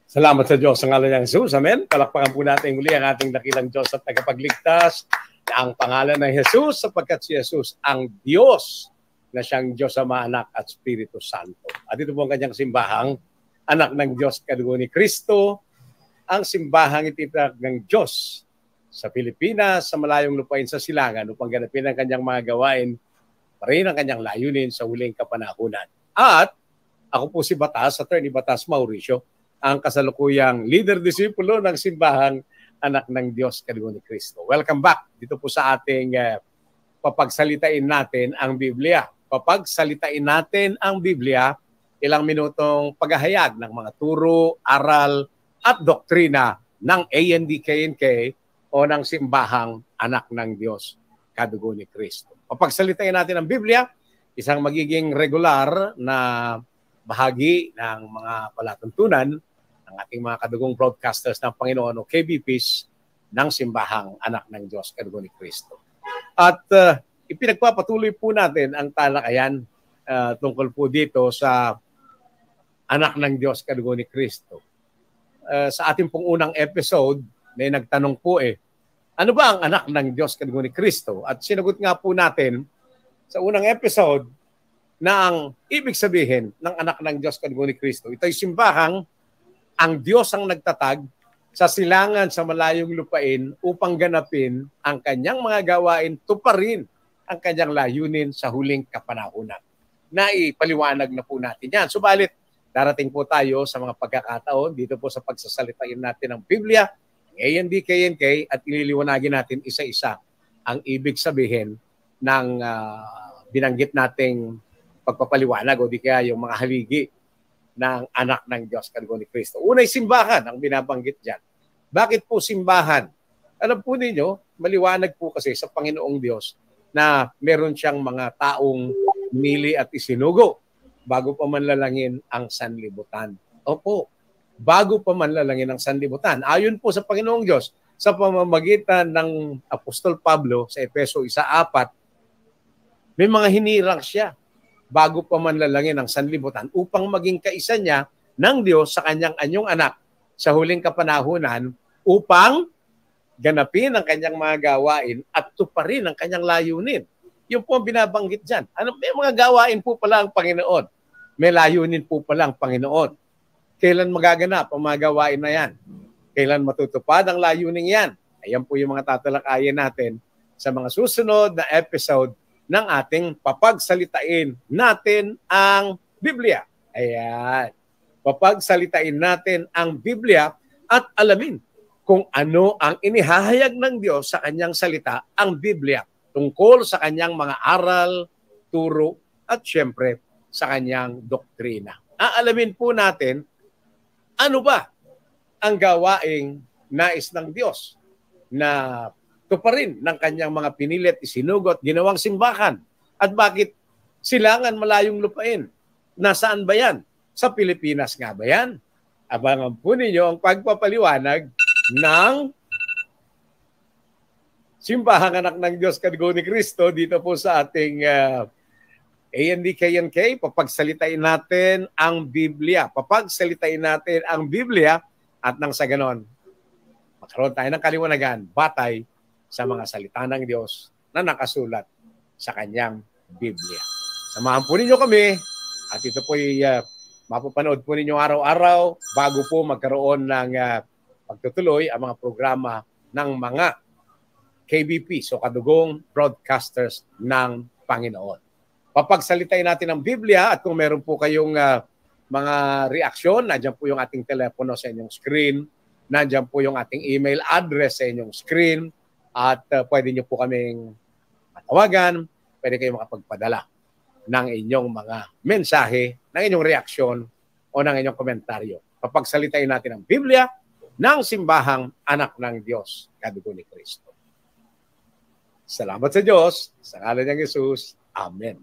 Salamat sa Diyos sa ngalan ng Jesus. Amen. Palakpakan po natin muli ang ating dakilang Diyos at tagapagligtas na ang pangalan ng Jesus sapagkat si Jesus ang Diyos na siyang Diyos Ama, Anak at Espiritu Santo. At ito po ang kanyang simbahang anak ng Diyos, kadugo ni Kristo, ang simbahang ititatag ng Diyos sa Pilipinas, sa malayong lupain sa silangan upang ganapin ang kanyang mga gawain, pa rin ang kanyang layunin sa huling kapanahunan. At ako po si Batas, Attorney Batas Mauricio, ang kasalukuyang leader-disipulo ng simbahang anak ng Diyos, kadugo ni Kristo. Welcome back dito po sa ating papagsalitain natin ang Biblia. Papagsalitain natin ang Biblia, ilang minutong paghahayag ng mga turo, aral at doktrina ng AND-KNK o ng simbahang anak ng Diyos, kadugo ni Kristo. Papagsalitain natin ang Biblia, isang magiging regular na bahagi ng mga palatuntunan ng ating mga kadugong broadcasters ng Panginoon o KBPs ng simbahang anak ng Diyos, kadugo ni Kristo. At ipinagpapatuloy po natin ang talakayan tungkol po dito sa anak ng Diyos, kadugo ni Kristo. Sa ating pong unang episode, may nagtanong po ano ba ang anak ng Diyos, kadugo ni Kristo? At sinagot nga po natin sa unang episode na ang ibig sabihin ng anak ng Diyos, kadugo ni Kristo, ito'y simbahang ang Diyos ang nagtatag sa silangan sa malayong lupain upang ganapin ang kanyang mga gawain, tuparin ang kanyang layunin sa huling kapanahunan. Naipaliwanag na po natin yan. Subalit, darating po tayo sa mga pagkakataon dito po sa pagsasalitain natin ng Biblia, AND-KNK, at ililiwanagin natin isa-isa ang ibig sabihin ng binanggit nating pagpapaliwanag o di kaya yung mga haligi ng anak ng Diyos, kadugo ni Kristo. Unay simbahan ang binabanggit dyan. Bakit po simbahan? Alam po ninyo, maliwanag po kasi sa Panginoong Diyos na meron siyang mga taong mili at isinugo bago pa manlalangin ang sanlibutan. Opo, bago pa manlalangin ang sanlibutan. Ayon po sa Panginoong Diyos, sa pamamagitan ng Apostol Pablo sa Efeso 1:4, may mga hinirang siya bago pa manlalangin ang sanlibutan upang maging kaisa niya ng Diyos sa kanyang anyong anak sa huling kapanahunan upang ganapin ang kanyang mga gawain at tuparin ang kanyang layunin. Yung po ang binabanggit dyan. May mga gawain po pala ang Panginoon. May layunin po pala ang Panginoon. Kailan magaganap ang mga gawain na yan? Kailan matutupad ang layunin yan? Ayan po yung mga tatalakayin natin sa mga susunod na episode ng ating papagsalitain natin ang Biblia. Ayan. Papagsalitain natin ang Biblia at alamin kung ano ang inihahayag ng Diyos sa kanyang salita, ang Biblia, tungkol sa kanyang mga aral, turo, at syempre sa kanyang doktrina. Aalamin po natin ano ba ang gawaing nais ng Diyos na tuparin ng kanyang mga pinilit, isinugot, ginawang simbahan. At bakit silangan malayong lupain? Nasaan ba yan? Sa Pilipinas nga ba yan? Abangan po ninyo ang pagpapaliwanag ng simbahang anak ng Diyos, kadugo ni Kristo dito po sa ating AND-KNK. Papagsalitain natin ang Biblia. Papagsalitain natin ang Biblia at nang sa ganon, magkaroon tayo ng kaliwanagan batay sa mga salita ng Diyos na nakasulat sa kanyang Biblia. Samahan po ninyo kami at ito po'y mapapanood po ninyo araw-araw bago po magkaroon ng pagtutuloy ang mga programa ng mga KBP, so kadugong broadcasters ng Panginoon. Papagsalitain natin ang Biblia at kung meron po kayong mga reaksyon, nandiyan po yung ating telepono sa inyong screen, nandiyan po yung ating email address sa inyong screen, at pwede nyo po kaming matawagan, pwede kayong makapagpadala ng inyong mga mensahe, ng inyong reaksyon o ng inyong komentaryo. Papagsalitain natin ang Biblia ng simbahang anak ng Diyos, kadugo ni Kristo. Salamat sa Diyos, sa ngalan ng Jesus. Amen.